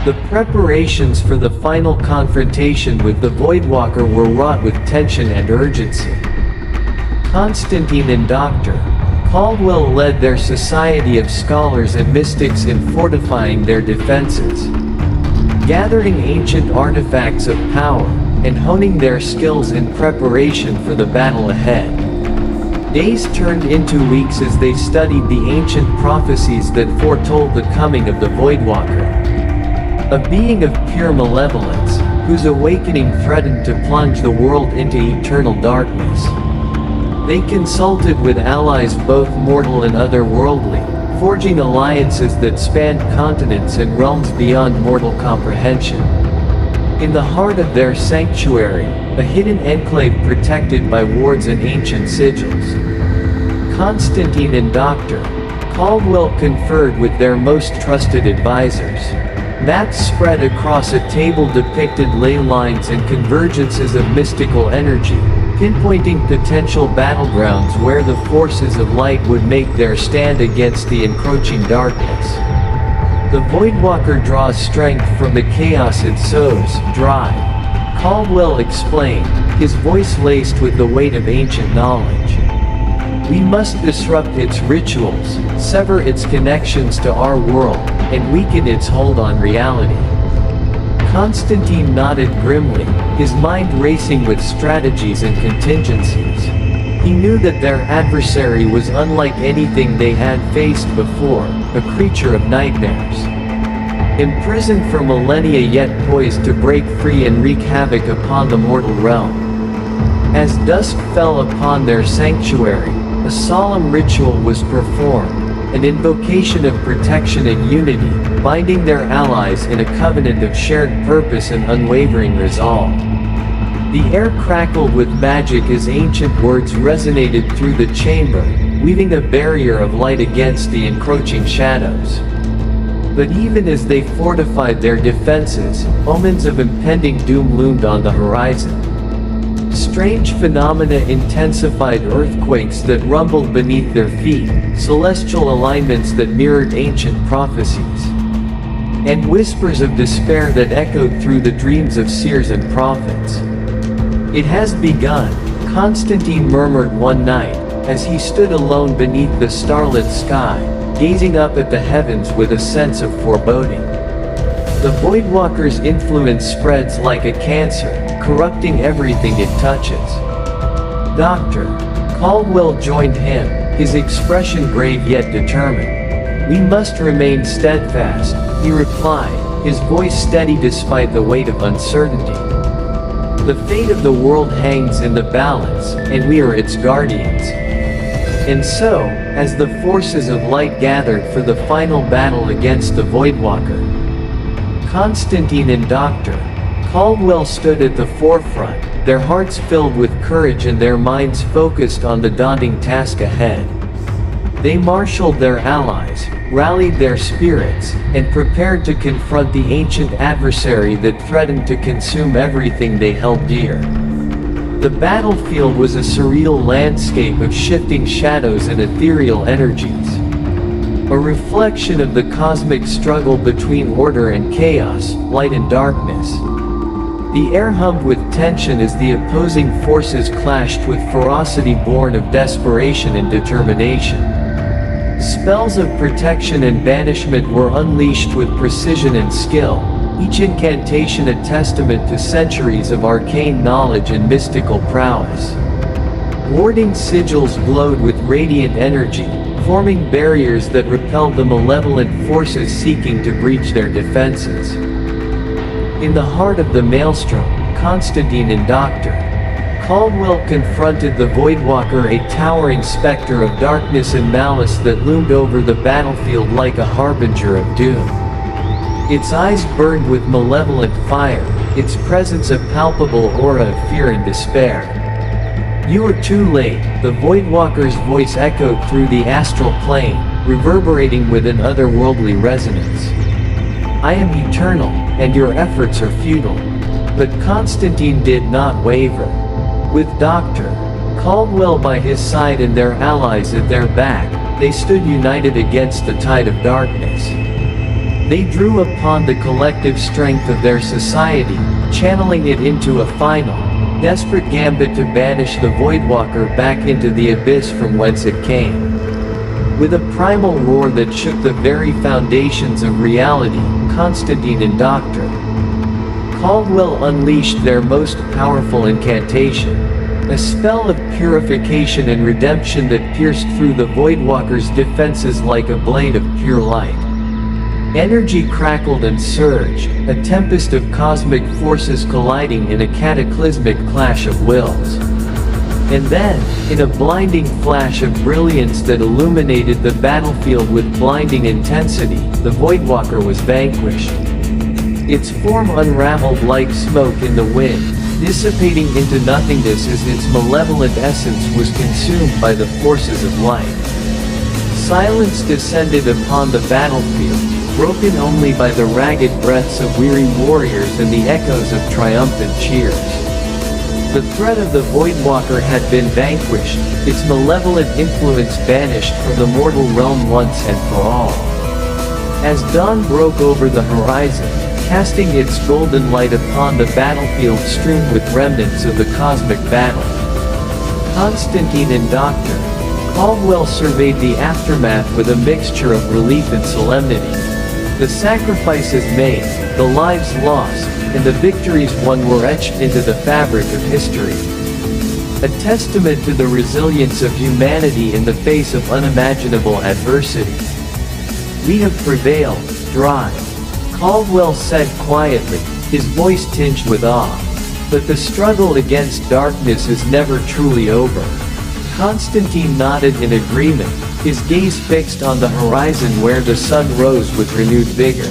The preparations for the final confrontation with the Voidwalker were wrought with tension and urgency. Constantine and Dr. Caldwell led their society of scholars and mystics in fortifying their defenses, gathering ancient artifacts of power, and honing their skills in preparation for the battle ahead. Days turned into weeks as they studied the ancient prophecies that foretold the coming of the Voidwalker, a being of pure malevolence, whose awakening threatened to plunge the world into eternal darkness. They consulted with allies both mortal and otherworldly, forging alliances that spanned continents and realms beyond mortal comprehension. In the heart of their sanctuary, a hidden enclave protected by wards and ancient sigils, Constantine and Dr. Caldwell conferred with their most trusted advisors. Maps spread across a table depicted ley lines and convergences of mystical energy, pinpointing potential battlegrounds where the forces of light would make their stand against the encroaching darkness. The Voidwalker draws strength from the chaos it sows, dry. Caldwell explained, his voice laced with the weight of ancient knowledge. We must disrupt its rituals, sever its connections to our world, and weaken its hold on reality. Constantine nodded grimly, his mind racing with strategies and contingencies. He knew that their adversary was unlike anything they had faced before, a creature of nightmares, imprisoned for millennia yet poised to break free and wreak havoc upon the mortal realm. As dusk fell upon their sanctuary, a solemn ritual was performed, an invocation of protection and unity, binding their allies in a covenant of shared purpose and unwavering resolve. The air crackled with magic as ancient words resonated through the chamber, weaving a barrier of light against the encroaching shadows. But even as they fortified their defenses, omens of impending doom loomed on the horizon. Strange phenomena intensified, earthquakes that rumbled beneath their feet, celestial alignments that mirrored ancient prophecies, and whispers of despair that echoed through the dreams of seers and prophets. It has begun, Constantine murmured one night, as he stood alone beneath the starlit sky, gazing up at the heavens with a sense of foreboding. The Voidwalker's influence spreads like a cancer, corrupting everything it touches. Dr. Caldwell joined him, his expression grave yet determined. We must remain steadfast, he replied, his voice steady despite the weight of uncertainty. The fate of the world hangs in the balance, and we are its guardians. And so, as the forces of light gathered for the final battle against the Voidwalker, Constantine and Dr. Caldwell stood at the forefront, their hearts filled with courage and their minds focused on the daunting task ahead. They marshaled their allies, rallied their spirits, and prepared to confront the ancient adversary that threatened to consume everything they held dear. The battlefield was a surreal landscape of shifting shadows and ethereal energies, a reflection of the cosmic struggle between order and chaos, light and darkness. The air hummed with tension as the opposing forces clashed with ferocity born of desperation and determination. Spells of protection and banishment were unleashed with precision and skill, each incantation a testament to centuries of arcane knowledge and mystical prowess. Warding sigils glowed with radiant energy, forming barriers that repelled the malevolent forces seeking to breach their defenses. In the heart of the maelstrom, Constantine and Dr. Caldwell confronted the Voidwalker, a towering specter of darkness and malice that loomed over the battlefield like a harbinger of doom. Its eyes burned with malevolent fire, its presence a palpable aura of fear and despair. You are too late, the Voidwalker's voice echoed through the astral plane, reverberating with an otherworldly resonance. I am eternal, and your efforts are futile. But Constantine did not waver. With Dr. Caldwell by his side and their allies at their back, they stood united against the tide of darkness. They drew upon the collective strength of their society, channeling it into a final, desperate gambit to banish the Voidwalker back into the abyss from whence it came. With a primal roar that shook the very foundations of reality, Constantine and Dr. Caldwell unleashed their most powerful incantation, a spell of purification and redemption that pierced through the Voidwalker's defenses like a blade of pure light. Energy crackled and surged, a tempest of cosmic forces colliding in a cataclysmic clash of wills. And then, in a blinding flash of brilliance that illuminated the battlefield with blinding intensity, the Voidwalker was vanquished. Its form unraveled like smoke in the wind, dissipating into nothingness as its malevolent essence was consumed by the forces of light. Silence descended upon the battlefield, broken only by the ragged breaths of weary warriors and the echoes of triumphant cheers. The threat of the Voidwalker had been vanquished, its malevolent influence banished from the mortal realm once and for all. As dawn broke over the horizon, casting its golden light upon the battlefield strewn with remnants of the cosmic battle, Constantine and Dr. Caldwell surveyed the aftermath with a mixture of relief and solemnity. The sacrifices made, the lives lost, and the victories won were etched into the fabric of history. A testament to the resilience of humanity in the face of unimaginable adversity. "We have prevailed, Dr. Caldwell said quietly, his voice tinged with awe. But the struggle against darkness is never truly over. Constantine nodded in agreement, his gaze fixed on the horizon where the sun rose with renewed vigor.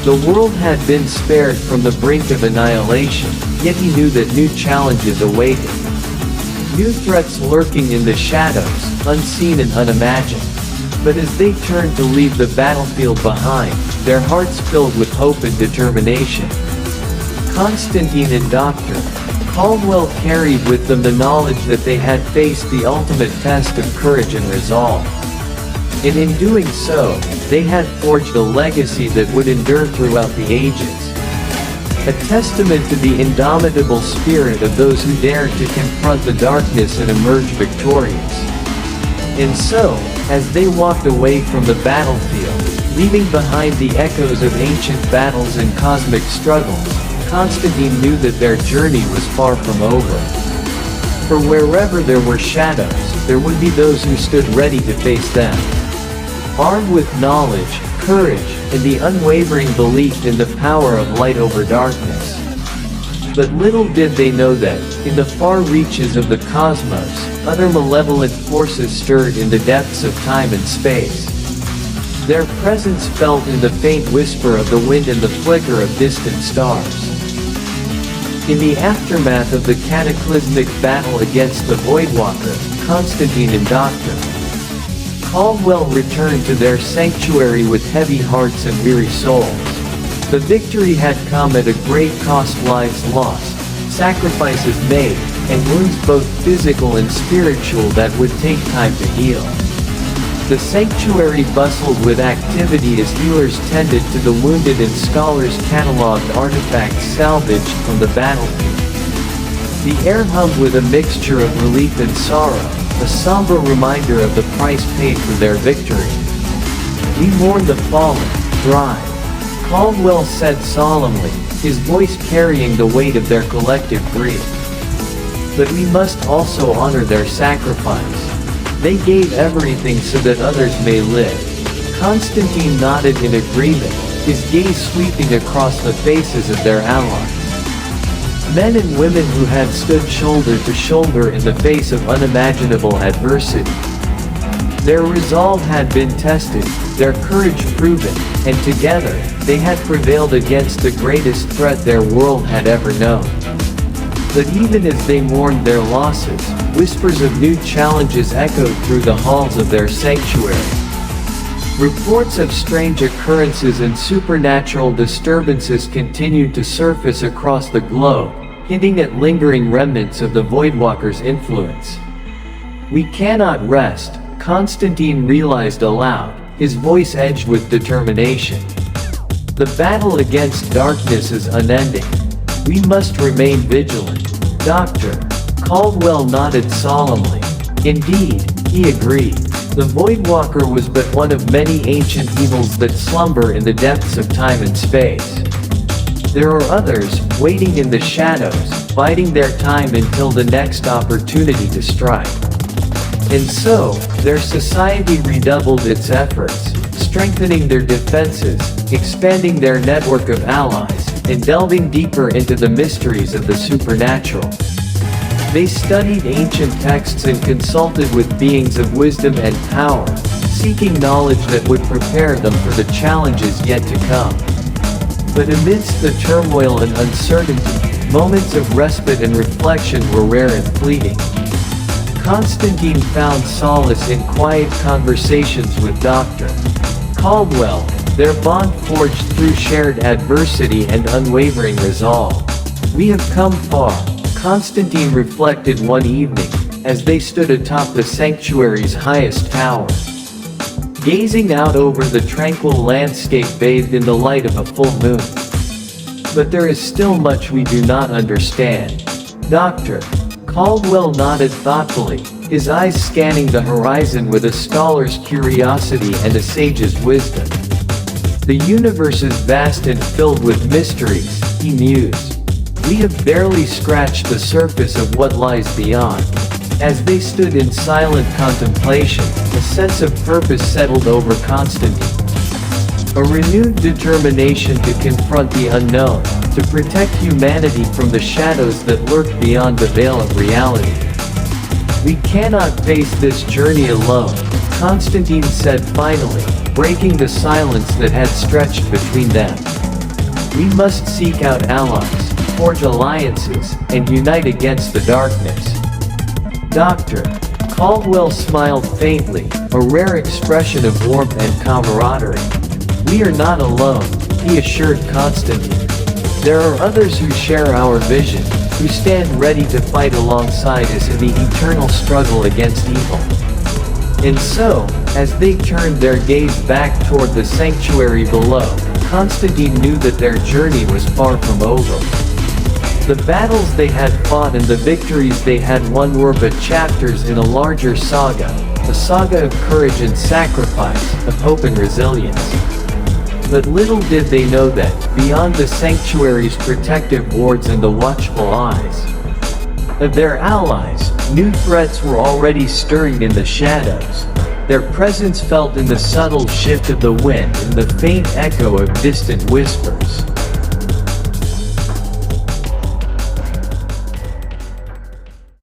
The world had been spared from the brink of annihilation, yet he knew that new challenges awaited. New threats lurking in the shadows, unseen and unimagined. But as they turned to leave the battlefield behind, their hearts filled with hope and determination. Constantine and Dr. Caldwell carried with them the knowledge that they had faced the ultimate test of courage and resolve. And in doing so, they had forged a legacy that would endure throughout the ages. A testament to the indomitable spirit of those who dared to confront the darkness and emerge victorious. And so, as they walked away from the battlefield, leaving behind the echoes of ancient battles and cosmic struggles, Constantine knew that their journey was far from over. For wherever there were shadows, there would be those who stood ready to face them. Armed with knowledge, courage, and the unwavering belief in the power of light over darkness. But little did they know that, in the far reaches of the cosmos, other malevolent forces stirred in the depths of time and space. Their presence felt in the faint whisper of the wind and the flicker of distant stars. In the aftermath of the cataclysmic battle against the Voidwalker, Constantine and Dr. Caldwell returned to their sanctuary with heavy hearts and weary souls. The victory had come at a great cost: lives lost, sacrifices made, and wounds both physical and spiritual that would take time to heal. The sanctuary bustled with activity as healers tended to the wounded and scholars cataloged artifacts salvaged from the battlefield. The air hummed with a mixture of relief and sorrow, a somber reminder of the price paid for their victory. "We mourn the fallen, Dr. Caldwell said solemnly, his voice carrying the weight of their collective grief. "But we must also honor their sacrifice. They gave everything so that others may live." Constantine nodded in agreement, his gaze sweeping across the faces of their allies. Men and women who had stood shoulder to shoulder in the face of unimaginable adversity. Their resolve had been tested, their courage proven, and together, they had prevailed against the greatest threat their world had ever known. But even as they mourned their losses, whispers of new challenges echoed through the halls of their sanctuary. Reports of strange occurrences and supernatural disturbances continued to surface across the globe, hinting at lingering remnants of the Voidwalker's influence. "We cannot rest," Constantine realized aloud, his voice edged with determination. The battle against darkness is unending. We must remain vigilant. Dr. Caldwell nodded solemnly. Indeed, he agreed. The Voidwalker was but one of many ancient evils that slumber in the depths of time and space. There are others, waiting in the shadows, biding their time until the next opportunity to strike. And so, their society redoubled its efforts, strengthening their defenses, expanding their network of allies, and delving deeper into the mysteries of the supernatural. They studied ancient texts and consulted with beings of wisdom and power, seeking knowledge that would prepare them for the challenges yet to come. But amidst the turmoil and uncertainty, moments of respite and reflection were rare and fleeting. Constantine found solace in quiet conversations with Dr. Caldwell, their bond forged through shared adversity and unwavering resolve. "We have come far," Constantine reflected one evening, as they stood atop the sanctuary's highest tower. Gazing out over the tranquil landscape bathed in the light of a full moon. "But there is still much we do not understand." Dr. Caldwell nodded thoughtfully, his eyes scanning the horizon with a scholar's curiosity and a sage's wisdom. "The universe is vast and filled with mysteries," he mused. "We have barely scratched the surface of what lies beyond." As they stood in silent contemplation, a sense of purpose settled over Constantine. A renewed determination to confront the unknown, to protect humanity from the shadows that lurk beyond the veil of reality. "We cannot face this journey alone," Constantine said finally, breaking the silence that had stretched between them. "We must seek out allies, forge alliances, and unite against the darkness." Dr. Caldwell smiled faintly, a rare expression of warmth and camaraderie. "We are not alone," he assured Constantine. "There are others who share our vision, who stand ready to fight alongside us in the eternal struggle against evil." And so, as they turned their gaze back toward the sanctuary below, Constantine knew that their journey was far from over. The battles they had fought and the victories they had won were but chapters in a larger saga, a saga of courage and sacrifice, of hope and resilience. But little did they know that, beyond the sanctuary's protective wards and the watchful eyes of their allies, new threats were already stirring in the shadows, their presence felt in the subtle shift of the wind and the faint echo of distant whispers.